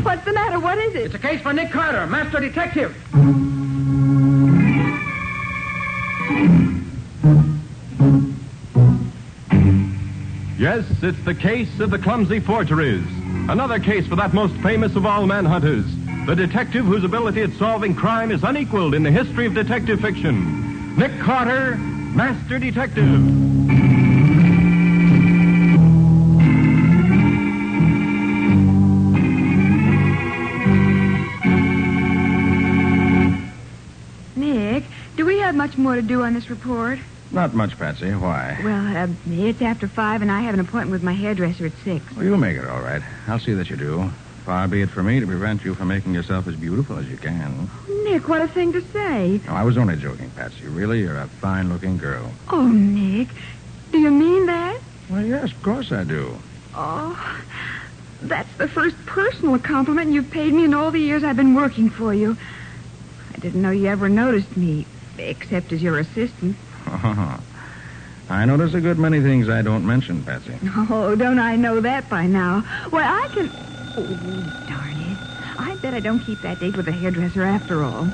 What's the matter? What is it? It's a case for Nick Carter, master detective. Yes, it's the case of the Clumsy Forgeries. Another case for that most famous of all manhunters, the detective whose ability at solving crime is unequaled in the history of detective fiction. Nick Carter, master detective. Nick, do we have much more to do on this report? Not much, Patsy. Why? Well, it's after 5, and I have an appointment with my hairdresser at 6. Well, you'll make it all right. I'll see that you do. Far be it from me to prevent you from making yourself as beautiful as you can. Nick, what a thing to say. No, I was only joking, Patsy. Really, you're a fine-looking girl. Oh, Nick, do you mean that? Well, yes, of course I do. Oh, that's the first personal compliment you've paid me in all the years I've been working for you. I didn't know you ever noticed me, except as your assistant. I notice a good many things I don't mention, Patsy. Oh, don't I know that by now? Why, I can... Oh, darn it. I bet I don't keep that date with the hairdresser after all.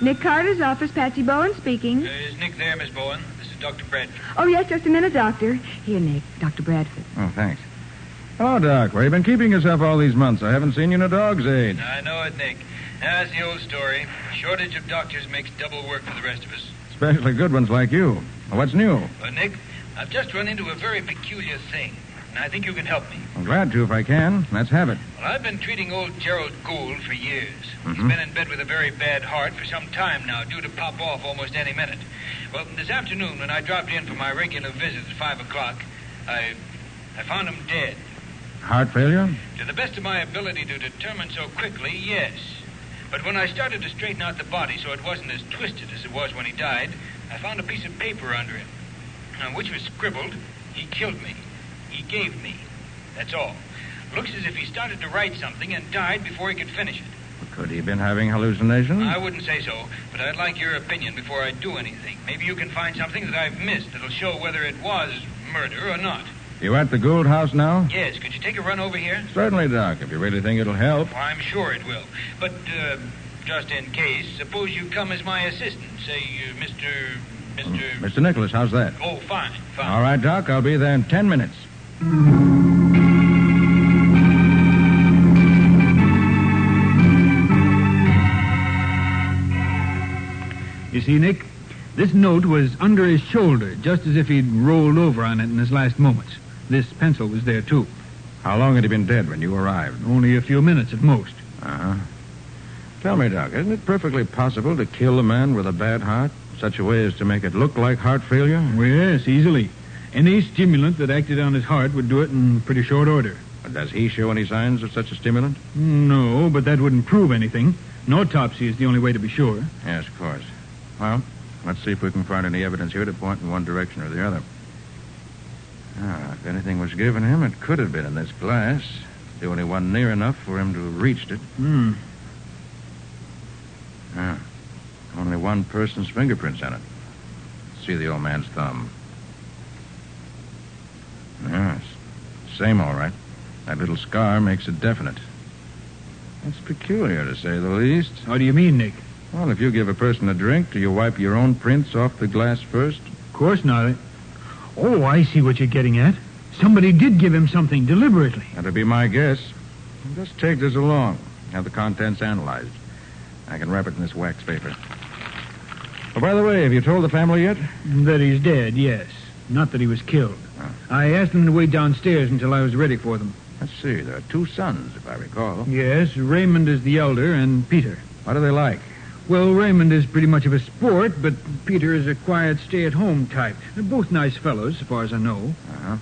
Nick Carter's office, Patsy Bowen speaking. Is Nick there, Miss Bowen? This is Dr. Bradford. Oh, yes, just a minute, Doctor. Here, Nick, Dr. Bradford. Oh, thanks. Hello, Doc. Where you been keeping yourself all these months? I haven't seen you in a dog's age. I know it, Nick. That's the old story. Shortage of doctors makes double work for the rest of us. Especially good ones like you. Well, what's new? Well, Nick, I've just run into a very peculiar thing, and I think you can help me. I'm glad to if I can. Let's have it. Well, I've been treating old Gerald Gould for years. He's been in bed with a very bad heart for some time now, due to pop off almost any minute. Well, this afternoon, when I dropped in for my regular visit at 5 o'clock, I found him dead. Heart failure? To the best of my ability to determine so quickly, yes. But when I started to straighten out the body so it wasn't as twisted as it was when he died, I found a piece of paper under him, on which was scribbled, "He killed me. He gave me." That's all. Looks as if he started to write something and died before he could finish it. Could he have been having hallucinations? I wouldn't say so, but I'd like your opinion before I do anything. Maybe you can find something that I've missed that'll show whether it was murder or not. You at the Gould house now? Yes, could you take a run over here? Certainly, Doc, if you really think it'll help. Well, I'm sure it will. But, just in case, suppose you come as my assistant. Say, Mr. Nicholas, how's that? Oh, fine. All right, Doc, I'll be there in 10 minutes. You see, Nick, this note was under his shoulder, just as if he'd rolled over on it in his last moments. This pencil was there, too. How long had he been dead when you arrived? Only a few minutes at most. Uh-huh. Tell me, Doc, isn't it perfectly possible to kill a man with a bad heart in such a way as to make it look like heart failure? Well, yes, easily. Any stimulant that acted on his heart would do it in pretty short order. But does he show any signs of such a stimulant? No, but that wouldn't prove anything. An autopsy is the only way to be sure. Yes, of course. Well, let's see if we can find any evidence here to point in one direction or the other. If anything was given him, it could have been in this glass. The only one near enough for him to have reached it. Only one person's fingerprints on it. See the old man's thumb. Yes, same all right. That little scar makes it definite. It's peculiar, to say the least. How do you mean, Nick? Well, if you give a person a drink, do you wipe your own prints off the glass first? Of course not. Oh, I see what you're getting at. Somebody did give him something deliberately. That'd be my guess. Just take this along. Have the contents analyzed. I can wrap it in this wax paper. Oh, by the way, have you told the family yet? That he's dead, yes. Not that he was killed. I asked them to wait downstairs until I was ready for them. Let's see. There are 2 sons, if I recall. Yes, Raymond is the elder and Peter. What are they like? Well, Raymond is pretty much of a sport, but Peter is a quiet, stay-at-home type. They're both nice fellows, as far as I know. Uh-huh.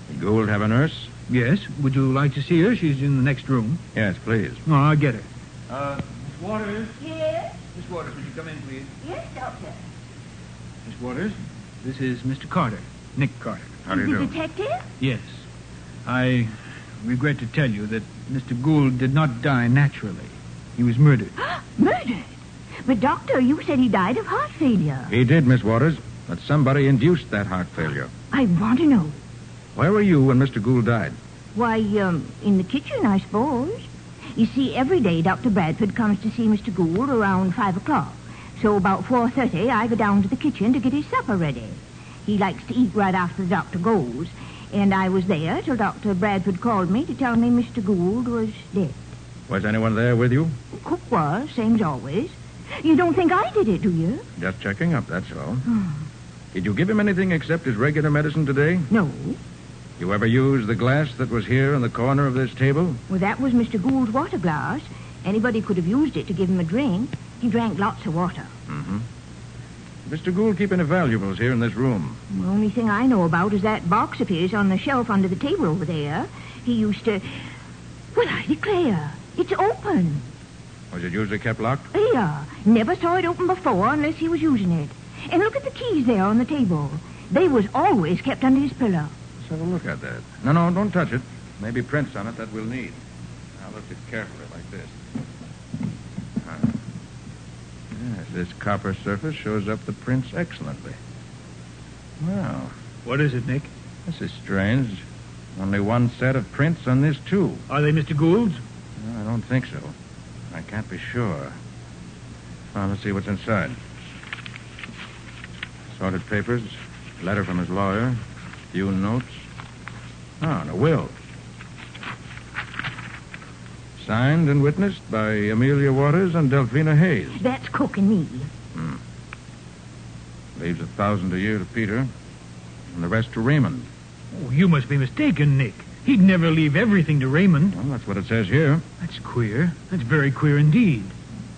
Did Gould have a nurse? Yes. Would you like to see her? She's in the next room. Yes, please. Oh, I'll get her. Miss Waters? Yes? Miss Waters, would you come in, please? Yes, Doctor. Miss Waters, this is Mr. Carter. Nick Carter. How do you do? Detective? Yes. I regret to tell you that Mr. Gould did not die naturally. He was murdered. Murdered? But, Doctor, you said he died of heart failure. He did, Miss Waters. But somebody induced that heart failure. I want to know. Where were you when Mr. Gould died? Why, in the kitchen, I suppose. You see, every day Dr. Bradford comes to see Mr. Gould around 5 o'clock. So about 4:30, I go down to the kitchen to get his supper ready. He likes to eat right after the doctor goes. And I was there till Dr. Bradford called me to tell me Mr. Gould was dead. Was anyone there with you? The cook was, same as always. You don't think I did it, do you? Just checking up, that's all. Did you give him anything except his regular medicine today? No. You ever use the glass that was here in the corner of this table? Well, that was Mr. Gould's water glass. Anybody could have used it to give him a drink. He drank lots of water. Mm-hmm. Mr. Gould keep any valuables here in this room? The only thing I know about is that box of his on the shelf under the table over there. He used to... Well, I declare, it's open. Was it usually kept locked? Yeah. Never saw it open before unless he was using it. And look at the keys there on the table. They was always kept under his pillow. Let's have a look at that. No, don't touch it. Maybe prints on it that we'll need. Now lift it carefully like this. Yes, this copper surface shows up the prints excellently. Well, What is it, Nick? this is strange. Only one set of prints on this, too. Are they Mr. Gould's? No, I don't think so. I can't be sure. Well, let's see what's inside. Sorted papers, letter from his lawyer, few notes. Oh, and a will. Signed and witnessed by Amelia Waters and Delphina Hayes. That's Cook and me. Leaves $1,000 a year to Peter, and the rest to Raymond. Oh, you must be mistaken, Nick. He'd never leave everything to Raymond. Well, that's what it says here. That's queer. That's very queer indeed.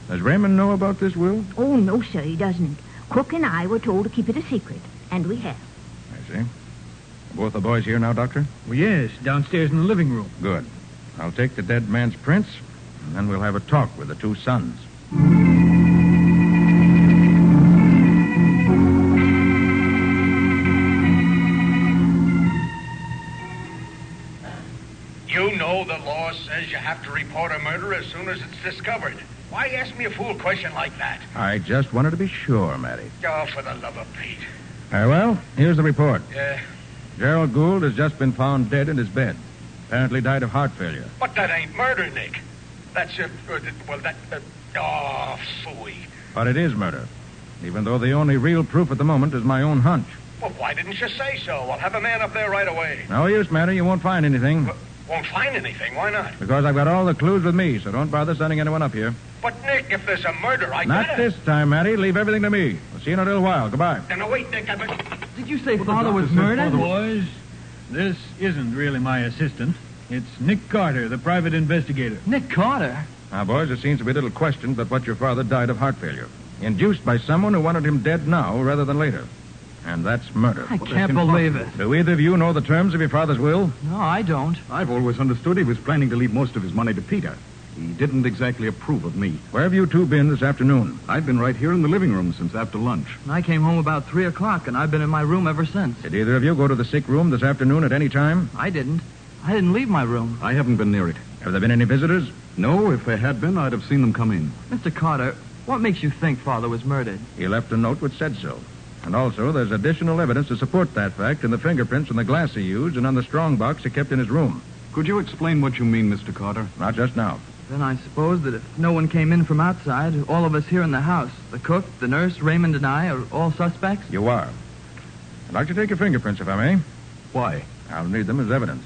Does Raymond know about this will? Oh, no, sir, he doesn't. Cook and I were told to keep it a secret, and we have. I see. Are both the boys here now, Doctor? Well, yes, downstairs in the living room. Good. I'll take the dead man's prints, and then we'll have a talk with the two sons. You know the law says you have to report a murder as soon as it's discovered. Why ask me a fool question like that? I just wanted to be sure, Matty. Oh, for the love of Pete. Very well, here's the report. Yeah, Gerald Gould has just been found dead in his bed. Apparently died of heart failure. but that ain't murder, Nick. That's phooey. But it is murder, even though the only real proof at the moment is my own hunch. Well, why didn't you say so? I'll have a man up there right away. No use, Matty. You won't find anything. Won't find anything. Why not? Because I've got all the clues with me, so don't bother sending anyone up here. But, Nick, if there's a murder, I Not gotta... this time, Matty. Leave everything to me. We'll see you in a little while. Goodbye. No, wait, Nick, Did you say Father was murdered? Boys, this isn't really my assistant. It's Nick Carter, the private investigator. Nick Carter? Now, boys, there seems to be little question but what your father died of heart failure. Induced by someone who wanted him dead now rather than later. And that's murder. I can't believe it. Do either of you know the terms of your father's will? No, I don't. I've always understood he was planning to leave most of his money to Peter. He didn't exactly approve of me. Where have you two been this afternoon? I've been right here in the living room since after lunch. I came home about 3 o'clock, and I've been in my room ever since. Did either of you go to the sick room this afternoon at any time? I didn't. I didn't leave my room. I haven't been near it. Have there been any visitors? No, if there had been, I'd have seen them come in. Mr. Carter, what makes you think Father was murdered? He left a note which said so. And also, there's additional evidence to support that fact in the fingerprints on the glass he used and on the strong box he kept in his room. Could you explain what you mean, Mr. Carter? Not just now. Then I suppose that if no one came in from outside, all of us here in the house, the cook, the nurse, Raymond, and I, are all suspects? You are. I'd like to take your fingerprints, if I may. Why? I'll need them as evidence.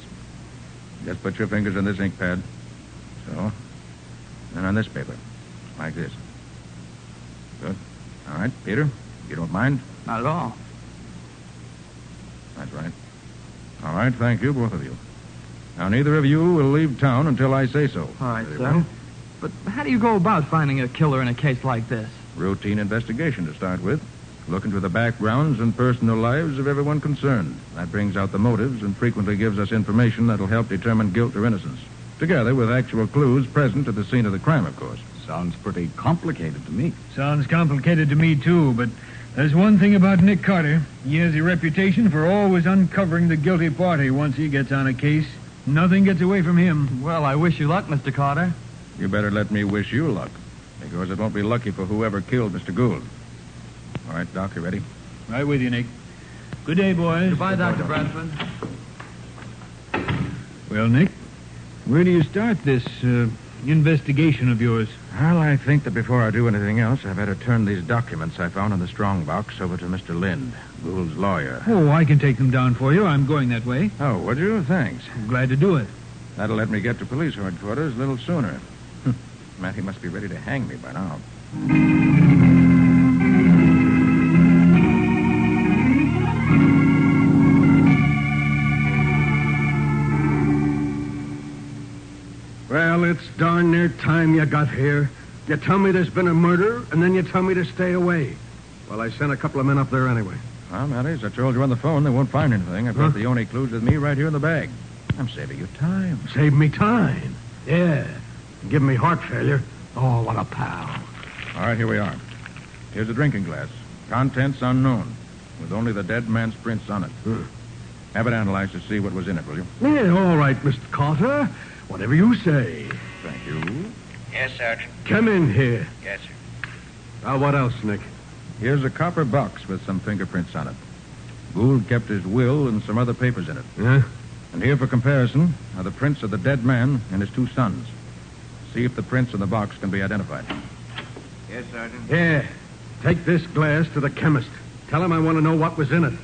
Just put your fingers on this ink pad. So. And on this paper. Like this. Good. All right, Peter, you don't mind? Not at all. That's right. All right, thank you, both of you. Now, neither of you will leave town until I say so. All right, Very sir. well. But how do you go about finding a killer in a case like this? Routine investigation to start with. Look into the backgrounds and personal lives of everyone concerned. That brings out the motives and frequently gives us information that'll help determine guilt or innocence. Together with actual clues present at the scene of the crime, of course. Sounds pretty complicated to me. Sounds complicated to me, too, but there's one thing about Nick Carter. He has a reputation for always uncovering the guilty party once he gets on a case. Nothing gets away from him. Well, I wish you luck, Mr. Carter. You better let me wish you luck, because it won't be lucky for whoever killed Mr. Gould. All right, Doc, you ready? Right with you, Nick. Good day, boys. Goodbye, Dr. Bradford. Well, Nick, where do you start this investigation of yours? Well, I think that before I do anything else, I better turn these documents I found in the strong box over to Mr. Lind, Gould's lawyer. Oh, I can take them down for you. I'm going that way. Oh, would you? Thanks. I'm glad to do it. That'll let me get to police headquarters a little sooner. Matty must be ready to hang me by now. Well, it's darn near time you got here. You tell me there's been a murder, and then you tell me to stay away. Well, I sent a couple of men up there anyway. Well, Matty, as I told you on the phone, they won't find anything. I've got the only clues with me right here in the bag. I'm saving you time. Save me time. Yeah. Give me heart failure. Oh, what a pal. All right, here we are. Here's a drinking glass. Contents unknown, with only the dead man's prints on it. Have it analyzed to see what was in it, will you? Yeah, all right, Mr. Carter. Whatever you say. Thank you. Yes, Sergeant. Come in here. Yes, sir. Now, what else, Nick? Here's a copper box with some fingerprints on it. Gould kept his will and some other papers in it. Yeah? And here for comparison are the prints of the dead man and his two sons. See if the prints in the box can be identified. Yes, Sergeant. Yeah. Take this glass to the chemist. Tell him I want to know what was in it.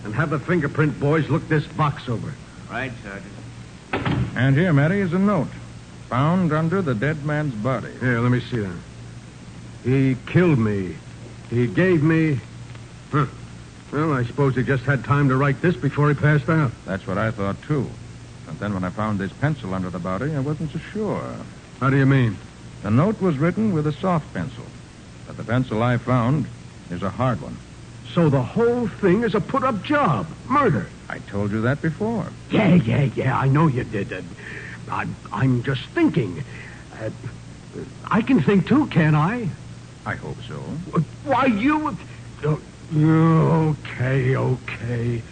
And have the fingerprint boys look this box over. Right, Sergeant. And here, Matty, is a note. Found under the dead man's body. Here, let me see that. He killed me. He gave me... Huh. Well, I suppose he just had time to write this before he passed out. That's what I thought, too. And then when I found this pencil under the body, I wasn't so sure. How do you mean? The note was written with a soft pencil. But the pencil I found is a hard one. So the whole thing is a put-up job. Murder. I told you that before. Yeah, I know you did. I'm just thinking. I can think, too, can't I? I hope so. Why, you... Okay.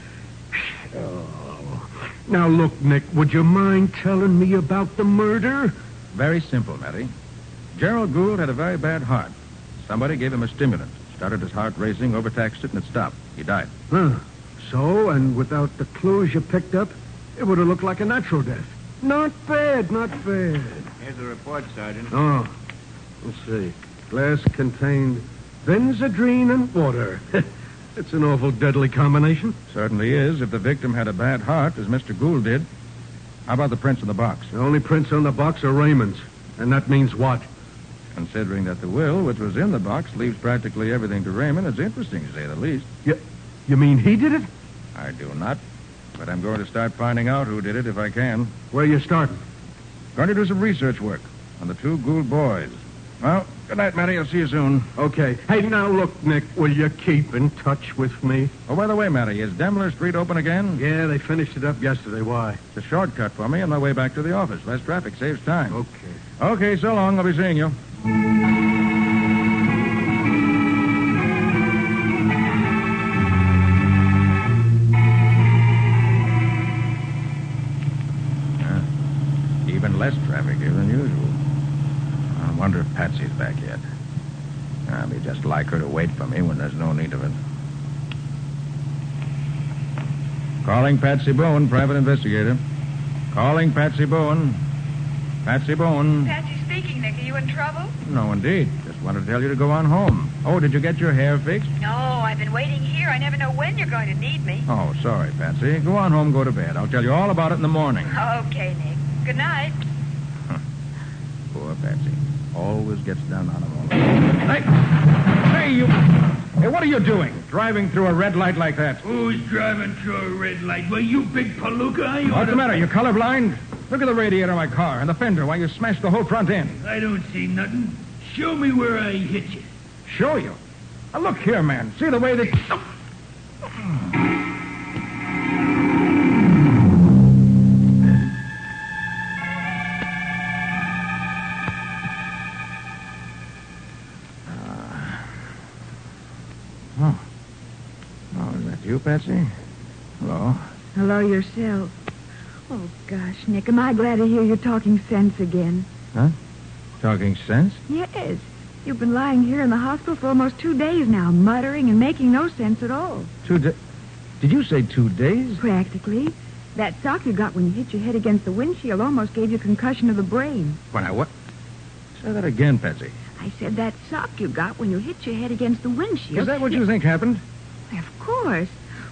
Oh. Now, look, Nick, would you mind telling me about the murder? Very simple, Matty. Gerald Gould had a very bad heart. Somebody gave him a stimulant. Started his heart racing, overtaxed it, and it stopped. He died. Huh. So, and without the clues you picked up, it would have looked like a natural death. Not bad. Here's the report, Sergeant. Oh, let's see. Glass contained benzodrine and water. It's an awful deadly combination. Certainly is, if the victim had a bad heart, as Mr. Gould did. How about the prints in the box? The only prints on the box are Raymond's. And that means what? Considering that the will, which was in the box, leaves practically everything to Raymond, it's interesting, to say the least. You mean he did it? I do not. But I'm going to start finding out who did it if I can. Where are you starting? Going to do some research work on the two Gould boys. Well, good night, Matty. I'll see you soon. Okay. Hey, now look, Nick, will you keep in touch with me? Oh, by the way, Matty, is Demler Street open again? Yeah, they finished it up yesterday. Why? It's a shortcut for me on my way back to the office. Less traffic saves time. Okay. Okay, so long. I'll be seeing you. Even less traffic here than usual. I wonder if Patsy's back yet. I'll be just like her to wait for me when there's no need of it. Calling Patsy Bowen, private investigator. Calling Patsy Bowen. Patsy Bowen. Patsy speaking, Nick. Are you in trouble? No, indeed. Just wanted to tell you to go on home. Oh, did you get your hair fixed? No, I've been waiting here. I never know when you're going to need me. Oh, sorry, Patsy. Go on home, go to bed. I'll tell you all about it in the morning. Okay, Nick. Good night. Poor Patsy. Always gets down on him all the time. Hey, you... Hey, what are you doing? Driving through a red light like that? Who's driving through a red light? Well, you big palooka. What's the matter? You colorblind? Look at the radiator of my car and the fender while you smashed the whole front end. I don't see nothing. Show me where I hit you. Show you? Now, look here, man. See the way that... Oh, is that you, Patsy? Hello. Hello yourself. Oh, gosh, Nick, am I glad to hear you're talking sense again. Huh? Talking sense? Yes. You've been lying here in the hospital for almost 2 days now, muttering and making no sense at all. 2 days? Did you say 2 days? Practically. That sock you got when you hit your head against the windshield almost gave you concussion of the brain. What? Say that again, Patsy. I said that sock you got when you hit your head against the windshield. Is that what you think happened? Of course.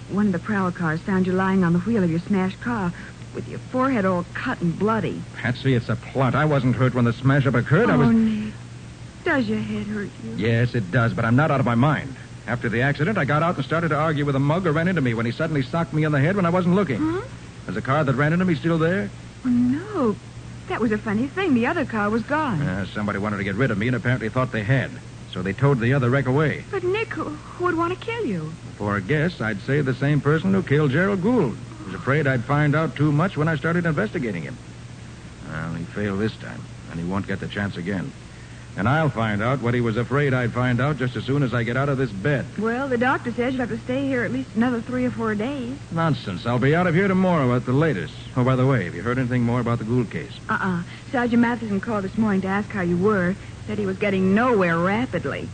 One of the prowl cars found you lying on the wheel of your smashed car with your forehead all cut and bloody. Patsy, it's a plot. I wasn't hurt when the smash-up occurred. Oh, Nick. Does your head hurt you? Yes, it does, but I'm not out of my mind. After the accident, I got out and started to argue with a mug who ran into me when he suddenly socked me on the head when I wasn't looking. Huh? Is the car that ran into me still there? Oh, no. That was a funny thing. The other car was gone. Somebody wanted to get rid of me and apparently thought they had. So they towed the other wreck away. But, Nick, who would want to kill you? For a guess, I'd say the same person who killed Gerald Gould. I was afraid I'd find out too much when I started investigating him. Well, he failed this time, and he won't get the chance again. And I'll find out what he was afraid I'd find out just as soon as I get out of this bed. Well, the doctor says you'll have to stay here at least another 3 or 4 days. Nonsense. I'll be out of here tomorrow at the latest. Oh, by the way, have you heard anything more about the Gould case? Sergeant Mathison called this morning to ask how you were. Said he was getting nowhere rapidly.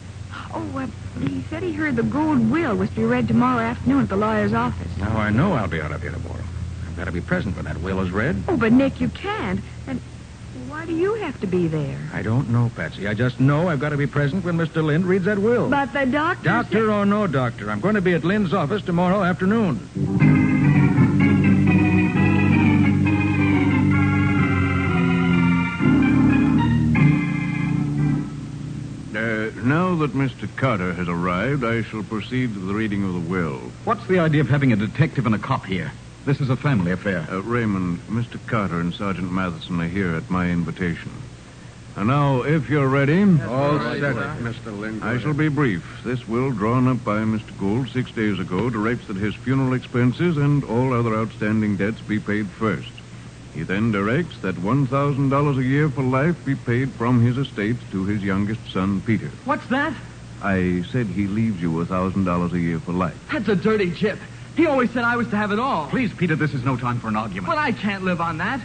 He said he heard the Gould will was to be read tomorrow afternoon at the lawyer's office. Now, I know I'll be out of here tomorrow. I've got to be present when that will is read. Oh, but, Nick, you can't. And why do you have to be there? I don't know, Patsy. I just know I've got to be present when Mr. Lind reads that will. But the doctor... Doctor or no doctor, I'm going to be at Lind's office tomorrow afternoon. Now that Mr. Carter has arrived, I shall proceed to the reading of the will. What's the idea of having a detective and a cop here? This is a family affair. Raymond, Mr. Carter and Sergeant Mathison are here at my invitation. And now, if you're ready... All set, Mr. Lind. I shall be brief. This will, drawn up by Mr. Gould 6 days ago, directs that his funeral expenses and all other outstanding debts be paid first. He then directs that $1,000 a year for life be paid from his estate to his youngest son, Peter. What's that? I said he leaves you $1,000 a year for life. That's a dirty chip. He always said I was to have it all. Please, Peter, this is no time for an argument. But I can't live on that.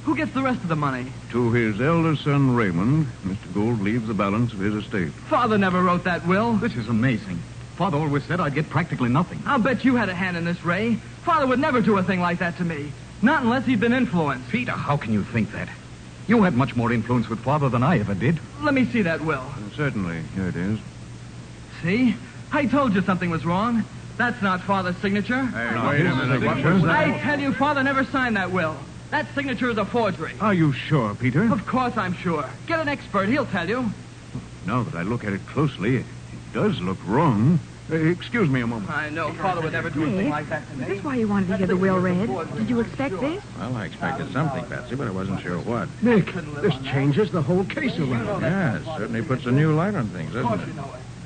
Who gets the rest of the money? To his elder son, Raymond, Mr. Gould leaves the balance of his estate. Father never wrote that will. This is amazing. Father always said I'd get practically nothing. I'll bet you had a hand in this, Ray. Father would never do a thing like that to me. Not unless he'd been influenced. Peter, how can you think that? You had much more influence with Father than I ever did. Let me see that will. Certainly. Here it is. See? I told you something was wrong. That's not Father's signature. Wait a minute. What was that? I tell you, Father never signed that will. That signature is a forgery. Are you sure, Peter? Of course I'm sure. Get an expert. He'll tell you. Now that I look at it closely, it does look wrong. Excuse me a moment. I know. Father would never do a thing like that to me. Is this why you wanted to hear the will read? Did you expect this? Well, I expected something, Patsy, but I wasn't sure what. Nick, this changes the whole case around. Yeah, it certainly puts a new light on things, doesn't it?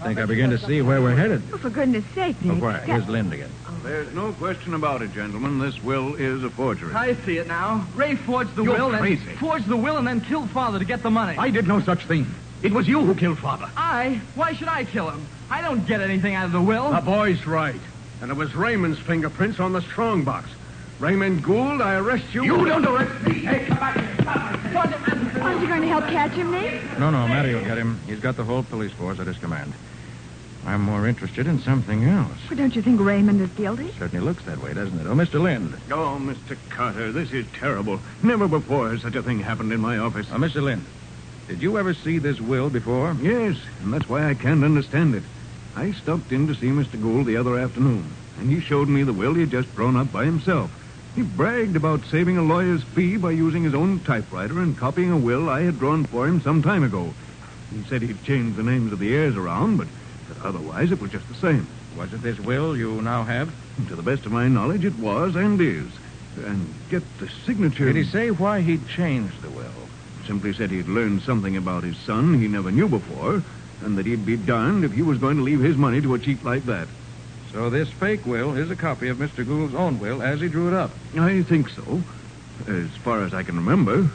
I think I begin to see where we're headed. Oh, for goodness sake, Nick. Oh, why? Here's Lind again. There's no question about it, gentlemen. This will is a forgery. I see it now. Ray forged the You're will crazy. and forged the will and then killed Father to get the money. I did no such thing. It was you who killed Father. Why should I kill him? I don't get anything out of the will. The boy's right. And it was Raymond's fingerprints on the strong box. Raymond Gould, I arrest you. You don't arrest me. Hey, come back here. Aren't you going to help catch him, Nick? No, Matty will get him. He's got the whole police force at his command. I'm more interested in something else. Well, don't you think Raymond is guilty? Certainly looks that way, doesn't it? Oh, Mr. Lind. Oh, Mr. Carter, this is terrible. Never before has such a thing happened in my office. Mr. Lind, did you ever see this will before? Yes, and that's why I can't understand it. I stopped in to see Mr. Gould the other afternoon, and he showed me the will he'd just drawn up by himself. He bragged about saving a lawyer's fee by using his own typewriter and copying a will I had drawn for him some time ago. He said he'd changed the names of the heirs around, but otherwise it was just the same. Was it this will you now have? To the best of my knowledge, it was and is. And get the signature... Did he say why he'd changed the will? Simply said he'd learned something about his son he never knew before, and that he'd be darned if he was going to leave his money to a cheat like that. So this fake will is a copy of Mr. Gould's own will as he drew it up? I think so. As far as I can remember.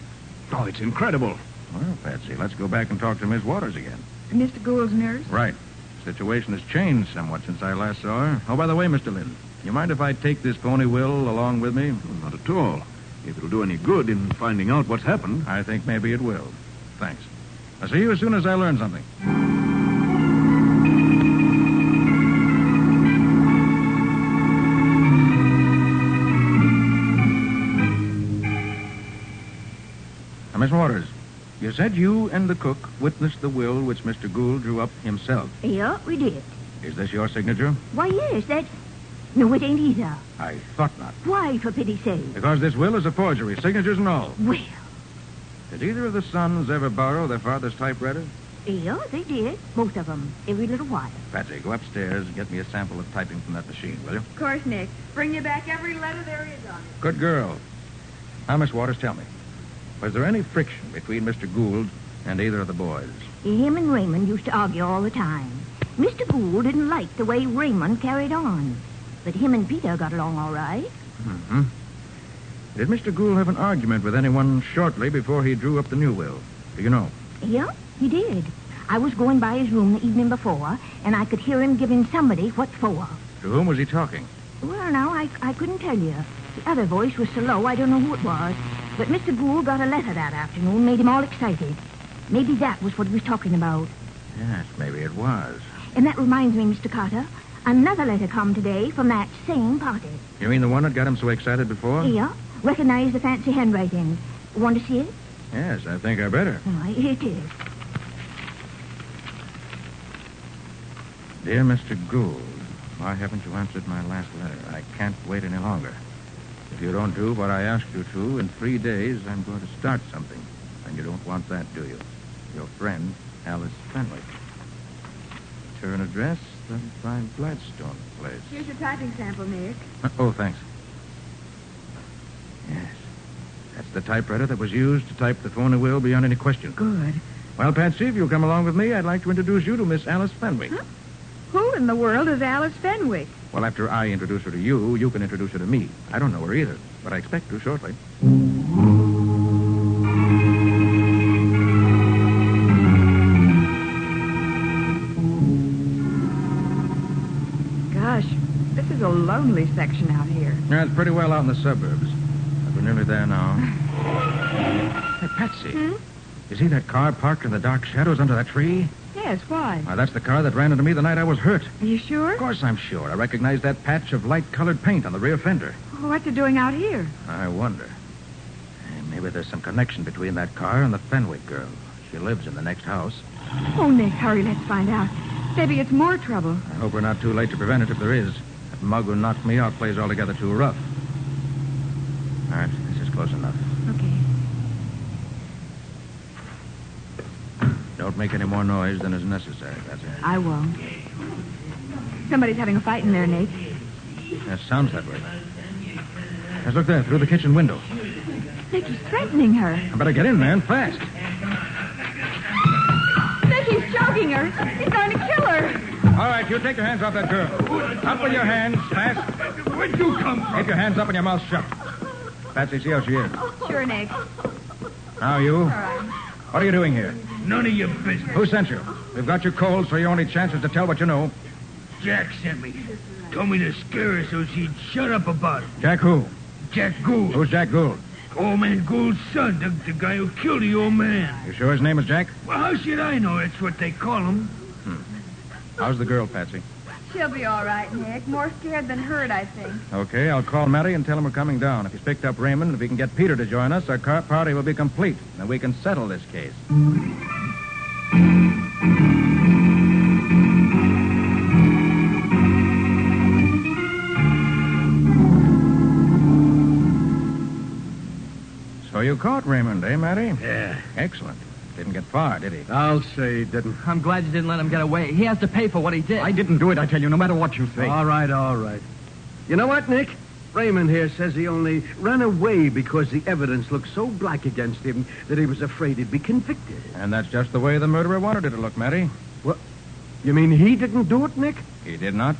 Oh, it's incredible. Well, Patsy, let's go back and talk to Miss Waters again. Mr. Gould's nurse? Right. The situation has changed somewhat since I last saw her. Oh, by the way, Mr. Lind, you mind if I take this phony will along with me? Not at all. If it'll do any good in finding out what's happened. I think maybe it will. Thanks. I'll see you as soon as I learn something. Miss Waters, you said you and the cook witnessed the will which Mr. Gould drew up himself. Yeah, we did. Is this your signature? Why, yes, that's... No, it ain't either. I thought not. Why, for pity's sake? Because this will is a forgery, signatures and all. Well, Did either of the sons ever borrow their father's typewriter? yeah, they did. Both of them. Every little while. Patsy, go upstairs and get me a sample of typing from that machine, will you? Of course, Nick. Bring you back every letter there is on it. Good girl. Now, Miss Waters, tell me. Was there any friction between Mr. Gould and either of the boys? Him and Raymond used to argue all the time. Mr. Gould didn't like the way Raymond carried on. But him and Peter got along all right. Mm-hmm. Did Mr. Gould have an argument with anyone shortly before he drew up the new will? Do you know? Yeah, he did. I was going by his room the evening before, and I could hear him giving somebody what for. To whom was he talking? Well, now, I couldn't tell you. The other voice was so low, I don't know who it was. But Mr. Gould got a letter that afternoon, made him all excited. Maybe that was what he was talking about. Yes, maybe it was. And that reminds me, Mr. Carter, another letter come today from that same party. You mean the one that got him so excited before? Yeah, recognize the fancy handwriting. Want to see it? Yes, I think I better. All right, here it is. Dear Mr. Gould, why haven't you answered my last letter? I can't wait any longer. If you don't do what I asked you to, in 3 days I'm going to start something. And you don't want that, do you? Your friend, Alice Fenwick. Return address, 35 Gladstone Place. Here's your typing sample, Nick. Oh, thanks. Yes. That's the typewriter that was used to type the phony will beyond any question. Good. Well, Patsy, if you'll come along with me, I'd like to introduce you to Miss Alice Fenwick. Huh? Who in the world is Alice Fenwick? Well, after I introduce her to you, you can introduce her to me. I don't know her either, but I expect to shortly. Gosh, this is a lonely section out here. Yeah, it's pretty well out in the suburbs. But we're nearly there now. Hey, Patsy. You see that car parked in the dark shadows under that tree? Yes, why? Why, that's the car that ran into me the night I was hurt. Are you sure? Of course I'm sure. I recognize that patch of light-colored paint on the rear fender. Oh, what's it doing out here? I wonder. Maybe there's some connection between that car and the Fenwick girl. She lives in the next house. Oh, Nick, hurry, let's find out. Maybe it's more trouble. I hope we're not too late to prevent it if there is. That mug who knocked me out plays altogether too rough. All right, this is close enough. Okay. Don't make any more noise than is necessary, that's it. I won't. Somebody's having a fight in there, Nick. That sounds that way. Let's look there, through the kitchen window. Nick, he's threatening her. I better get in, man, fast. Nick, he's choking her. He's going to kill her. All right, you take your hands off that girl. Up with your hands, fast. Where'd you come from? Keep your hands up and your mouth shut. Patsy, see how she is. Sure, Nick. Now, you. All right. What are you doing here? None of your business. Who sent you? We've got you cold, so your only chance is to tell what you know. Jack sent me. Told me to scare her so she'd shut up about it. Jack who? Jack Gould. Who's Jack Gould? Old man Gould's son, the guy who killed the old man. You sure his name is Jack? Well, how should I know? That's what they call him. How's the girl, Patsy? She'll be all right, Nick. More scared than hurt, I think. Okay, I'll call Matty and tell him we're coming down. If he's picked up Raymond, if he can get Peter to join us, our car party will be complete. And we can settle this case. So you caught Raymond, eh, Matty? Yeah. Excellent. Didn't get far, did he? I'll say he didn't. I'm glad you didn't let him get away. He has to pay for what he did. I didn't do it, I tell you, no matter what you say. All right, all right. You know what, Nick? Raymond here says he only ran away because the evidence looked so black against him that he was afraid he'd be convicted. And that's just the way the murderer wanted it to look, Matty. What? You mean he didn't do it, Nick? He did not.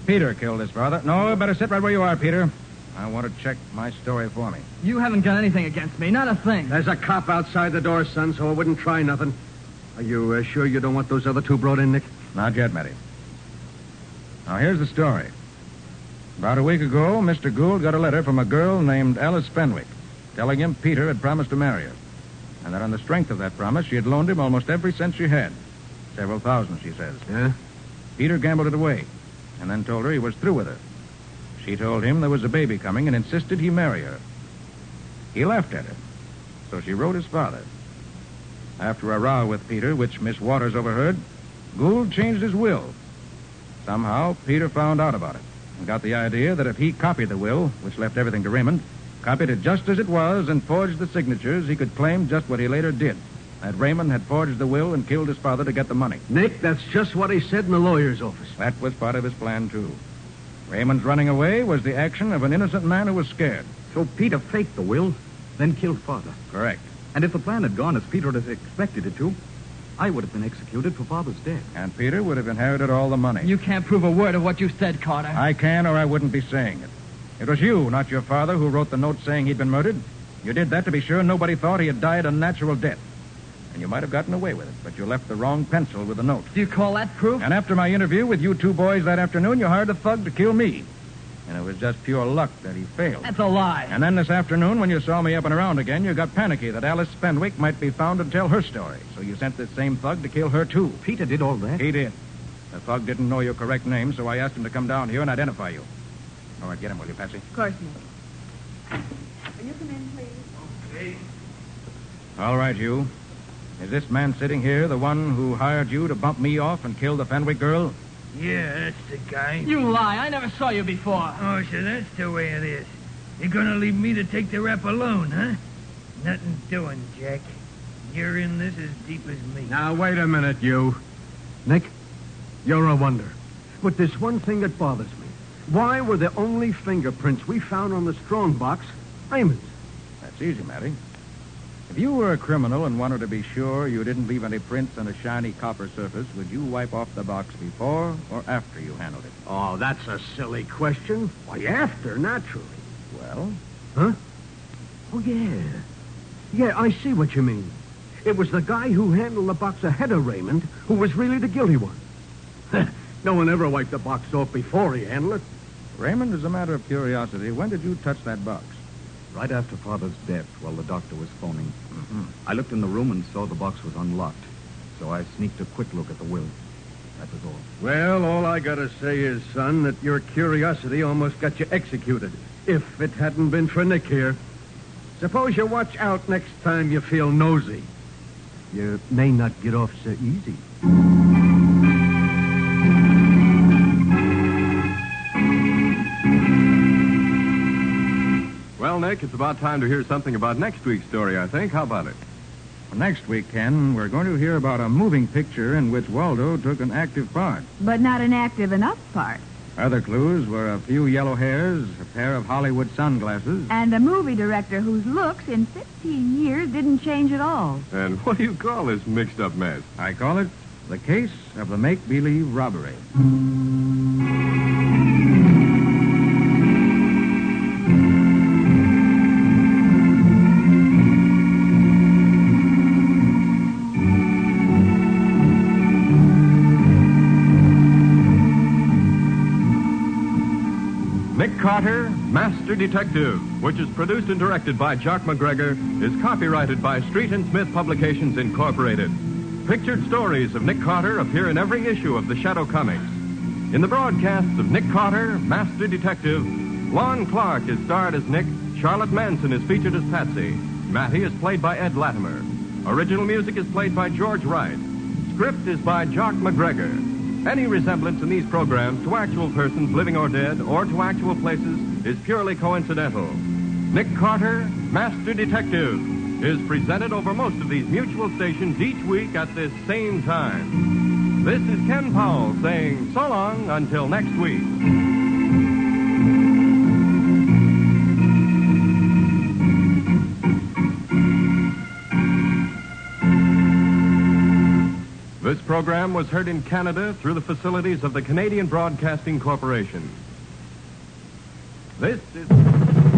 Peter killed his father. No, better sit right where you are, Peter. I want to check my story for me. You haven't got anything against me, not a thing. There's a cop outside the door, son, so I wouldn't try nothing. Are you sure you don't want those other two brought in, Nick? Not yet, Matty. Now, here's the story. About a week ago, Mr. Gould got a letter from a girl named Alice Fenwick telling him Peter had promised to marry her, and that on the strength of that promise, she had loaned him almost every cent she had. Several thousand, she says. Yeah? Peter gambled it away, and then told her he was through with her. She told him there was a baby coming and insisted he marry her. He laughed at her, So she wrote his father. After a row with Peter, which Miss Waters overheard, Gould changed his will. Somehow, Peter found out about it and got the idea that if he copied the will, which left everything to Raymond, copied it just as it was and forged the signatures, he could claim just what he later did, that Raymond had forged the will and killed his father to get the money. Nick, that's just what he said in the lawyer's office. That was part of his plan, too. Raymond's running away was the action of an innocent man who was scared. So Peter faked the will, then killed Father. Correct. And if the plan had gone as Peter had expected it to, I would have been executed for Father's death. And Peter would have inherited all the money. You can't prove a word of what you said, Carter. I can, or I wouldn't be saying it. It was you, not your father, who wrote the note saying he'd been murdered. You did that to be sure nobody thought he had died a natural death. And you might have gotten away with it, but you left the wrong pencil with the note. Do you call that proof? And after my interview with you two boys that afternoon, you hired a thug to kill me. And it was just pure luck that he failed. That's a lie. And then this afternoon, when you saw me up and around again, you got panicky that Alice Fenwick might be found to tell her story. So you sent this same thug to kill her, too. Peter did all that? He did. The thug didn't know your correct name, so I asked him to come down here and identify you. All right, get him, will you, Patsy? Of course, Nick. Will you come in, please? Okay. All right, you. Is this man sitting here the one who hired you to bump me off and kill the Fenwick girl? Yeah, that's the guy. You lie. I never saw you before. Oh, so that's the way it is. You're gonna leave me to take the rap alone, huh? Nothing doing, Jack. You're in this as deep as me. Now, wait a minute, you. Nick, you're a wonder. But there's one thing that bothers me. Why were the only fingerprints we found on the strong box Raymond's? That's easy, Matty. If you were a criminal and wanted to be sure you didn't leave any prints on a shiny copper surface, would you wipe off the box before or after you handled it? Oh, that's a silly question. Why, after, naturally. Well? Huh? Oh, yeah. Yeah, I see what you mean. It was the guy who handled the box ahead of Raymond who was really the guilty one. No one ever wiped the box off before he handled it. Raymond, as a matter of curiosity, when did you touch that box? Right after Father's death, while the doctor was phoning. Mm-hmm. I looked in the room and saw the box was unlocked. So I sneaked a quick look at the will. That was all. Well, all I gotta say is, son, that your curiosity almost got you executed. If it hadn't been for Nick here. Suppose you watch out next time you feel nosy. You may not get off so easy. Well, Nick, it's about time to hear something about next week's story, I think. How about it? Next week, Ken, we're going to hear about a moving picture in which Waldo took an active part. But not an active enough part. Other clues were a few yellow hairs, a pair of Hollywood sunglasses. And a movie director whose looks in 15 years didn't change at all. And what do you call this mixed-up mess? I call it the case of the make-believe robbery. Nick Carter, Master Detective, which is produced and directed by Jock McGregor, is copyrighted by Street and Smith Publications, Incorporated. Pictured stories of Nick Carter appear in every issue of the Shadow Comics. In the broadcasts of Nick Carter, Master Detective, Lon Clark is starred as Nick, Charlotte Manson is featured as Patsy, Matty is played by Ed Latimer. Original music is played by George Wright. Script is by Jock McGregor. Any resemblance in these programs to actual persons, living or dead, or to actual places is purely coincidental. Nick Carter, Master Detective, is presented over most of these mutual stations each week at this same time. This is Ken Powell saying so long until next week. This program was heard in Canada through the facilities of the Canadian Broadcasting Corporation. This is...